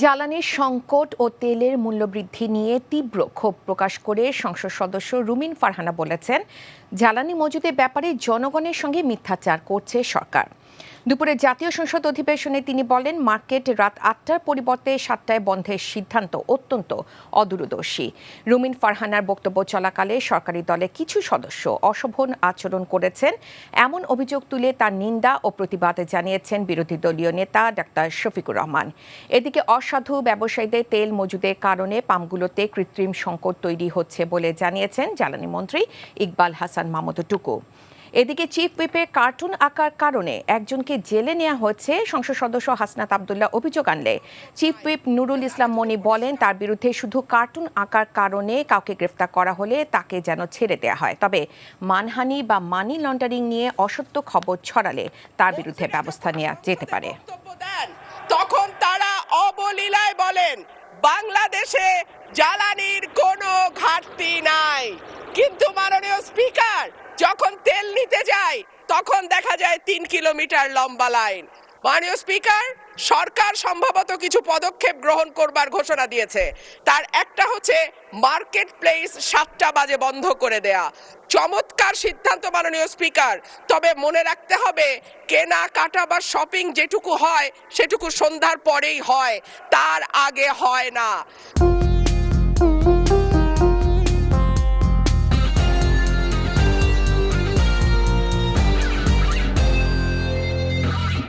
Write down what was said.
জ্বালানির সংকট ও তেলের মূল্যবৃদ্ধি নিয়ে তীব্র ক্ষোভ প্রকাশ করে সংসদ সদস্য রুমিন ফারহানা বলেছেন, জ্বালানি মজুদের ব্যাপারে জনগণের সঙ্গে মিথ্যাচার করছে সরকার। দুপুরে জাতীয় সংসদ অধিবেশনে তিনি বলেন, মার্কেট রাত ৮টার পরিবর্তে ৭টায় বন্ধের সিদ্ধান্ত অত্যন্ত অদূরদর্শী। রুমিন ফারহানার বক্তব্য চলাকালে সরকারি দলে কিছু সদস্য অশোভন আচরণ করেছেন এমন অভিযোগ তুলে তার নিন্দা ও প্রতিবাদ জানিয়েছেন বিরোধী দলীয় নেতা ডাক্তার শফিকুর রহমান। এদিকে অসাধু ব্যবসায়ীদের তেল মজুদের কারণে পাম্পগুলোতে কৃত্রিম সংকট তৈরি হচ্ছে বলে জানিয়েছেন জ্বালানি মন্ত্রী ইকবাল হাসান মাহমুদ টুকু। এদিকে চিফ হুইপের কার্টুন আঁকার কারণে একজনকে জেলে নেওয়া হয়েছে। সংসদ সদস্য হাসনাত আবদুল্লাহ অভিযোগ আনলে চিফ হুইপ নুরুল ইসলাম মনি বলেন, তার বিরুদ্ধে শুধু কার্টুন আঁকার কারণে কাউকে গ্রেফতার করা হলে তাকে যেন ছেড়ে দেওয়া হয়, তবে মানহানি বা মানি লন্ডারিং নিয়ে অসত্য খবর ছড়ালে তার বিরুদ্ধে ব্যবস্থা নেওয়া যেতে পারে। তখন তারা অবলীলায় বলেন বাংলাদেশে জ্বালানির কোনো ঘাটতি নাই, কিন্তু মাননীয় স্পিকার যখন তেল নিতে যায় তখন দেখা যায় ৩ কিলোমিটার লম্বা লাইন। মাননীয় স্পিকার, সরকার সম্ভবত কিছু পদক্ষেপ গ্রহণ করবার ঘোষণা দিয়েছে। তার একটা হচ্ছে মার্কেট প্লেস ৭টা বাজে বন্ধ করে দেয়া। চমৎকার সিদ্ধান্ত মাননীয় স্পিকার, তবে মনে রাখতে হবে কেনা কাটা বা শপিং যেটুকু হয় সেটুকু সন্ধ্যার পরেই হয়, তার আগে হয় না।